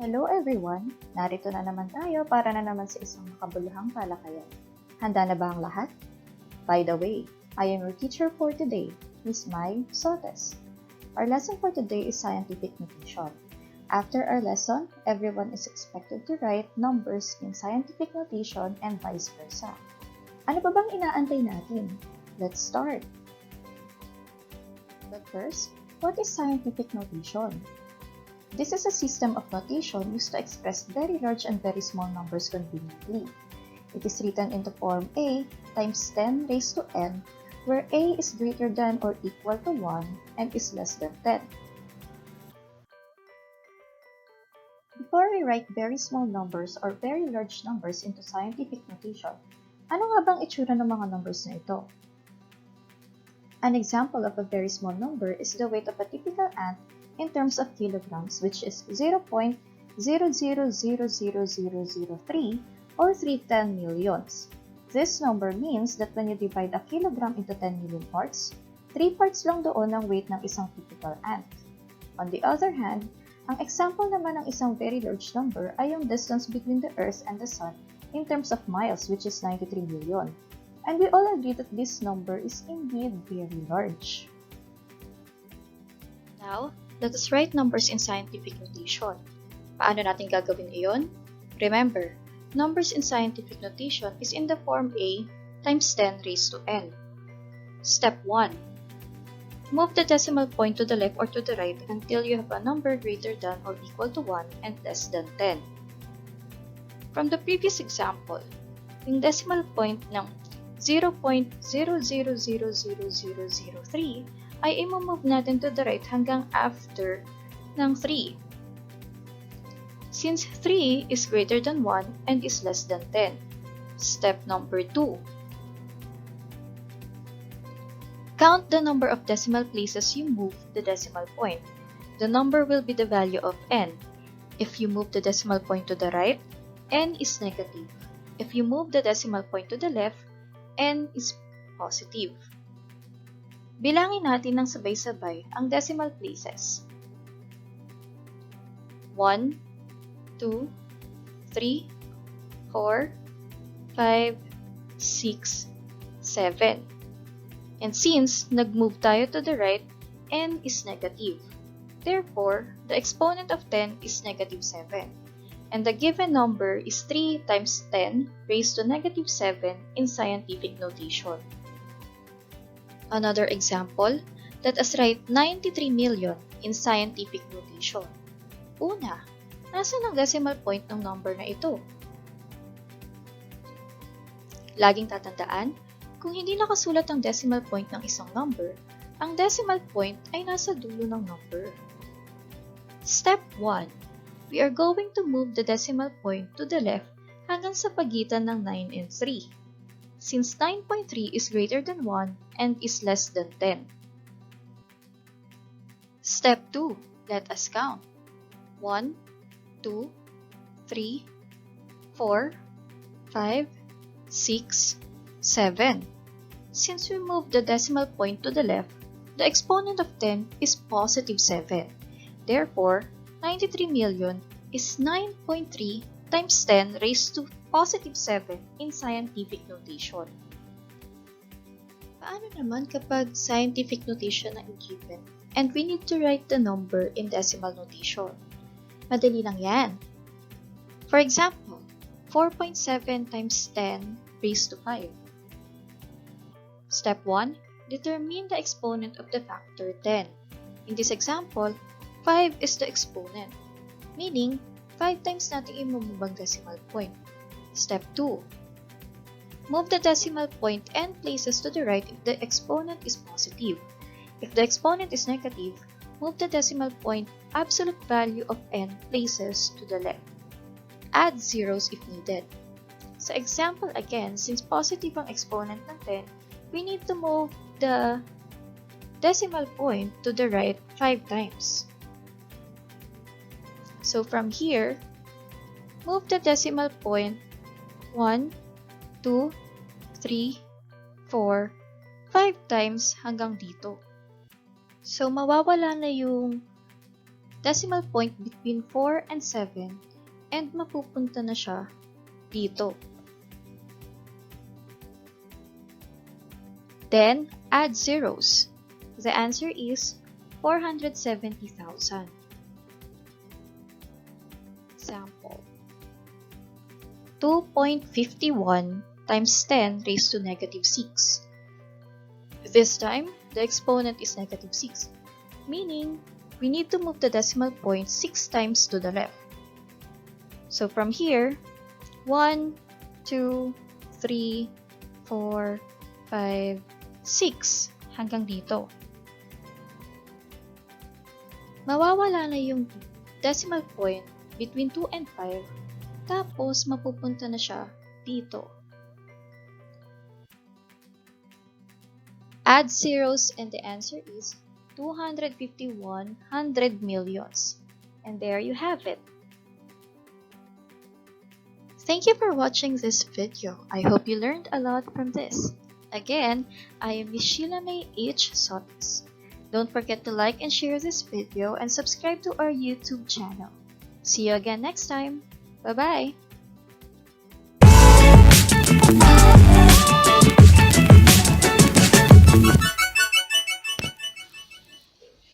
Hello everyone! Narito na naman tayo para na naman sa isang makabuluhang talakayan. Handa na ba ang lahat? By the way, I am your teacher for today, Miss Sotes. Our lesson for today is scientific notation. After our lesson, everyone is expected to write numbers in scientific notation and vice versa. Ano pa bang inaantay natin? Let's start! But first, what is scientific notation? This is a system of notation used to express very large and very small numbers conveniently. It is written in the form a times 10 raised to n, where a is greater than or equal to 1 and is less than 10. Before we write very small numbers or very large numbers into scientific notation, ano nga bang itsura ng mga numbers na ito? An example of a very small number is the weight of a typical ant in terms of kilograms, which is 0.000003 or 310 millions. This number means that when you divide a kilogram into 10 million parts, 3 parts lang doon ang weight ng isang typical ant. On the other hand, ang example naman ng isang very large number ay yung distance between the Earth and the Sun in terms of miles, which is 93 million. And we all agree that this number is indeed very large. Now, let us write numbers in scientific notation. Paano natin gagawin iyon? Remember, numbers in scientific notation is in the form a times 10 raised to n. Step 1. Move the decimal point to the left or to the right until you have a number greater than or equal to 1 and less than 10. From the previous example, yung decimal point ng 0.000003 ay i-move natin to the right hanggang after ng 3. Since 3 is greater than 1 and is less than 10. Step number 2. Count the number of decimal places you move the decimal point. The number will be the value of n. If you move the decimal point to the right, n is negative. If you move the decimal point to the left, n is positive. Bilangin natin ng sabay-sabay ang decimal places. 1, 2, 3, 4, 5, 6, 7. And since nag-move tayo to the right, n is negative. Therefore, the exponent of 10 is negative 7. And the given number is 3 times 10 raised to negative 7 in scientific notation. Another example, let us write 93 million in scientific notation. Una, nasaan ang decimal point ng number na ito? Laging tatandaan, kung hindi nakasulat ang decimal point ng isang number, ang decimal point ay nasa dulo ng number. Step 1. We are going to move the decimal point to the left hanggang sa pagitan ng 9 and 3. Since 9.3 is greater than 1 and is less than 10. Step 2. Let us count. 1, 2, 3, 4, 5, 6, 7. Since we moved the decimal point to the left, the exponent of 10 is positive 7. Therefore, 93 million is 9.3 times 10 raised to positive 7 in scientific notation. Paano naman kapag scientific notation na given and we need to write the number in decimal notation? Madali lang yan. For example, 4.7 times 10 raised to 5. Step 1. Determine the exponent of the factor 10. In this example, 5 is the exponent, meaning 5 times natin imumubang decimal point. Step 2. Move the decimal point n places to the right if the exponent is positive. If the exponent is negative, move the decimal point absolute value of n places to the left. Add zeros if needed. Sa example again, since positive ang exponent ng 10, we need to move the decimal point to the right 5 times. So from here, move the decimal point 1, 2, 3, 4, 5 times hanggang dito. So, mawawala na yung decimal point between 4 and 7 and mapupunta na siya dito. Then, add zeros. The answer is 470,000. Sample. 2.51 times 10 raised to negative 6. This time, the exponent is negative 6, meaning we need to move the decimal point 6 times to the left. So from here, 1, 2, 3, 4, 5, 6 hanggang dito. Mawawala na yung decimal point between 2 and 5, tapos mapupunta na siya dito. Add zeros and the answer is 251 hundred millions. And there you have it. Thank you for watching this video. I hope you learned a lot from this. Again, I am Miss Shiela H. Sotes. Don't forget to like and share this video and subscribe to our YouTube channel. See you again next time. Bye-bye!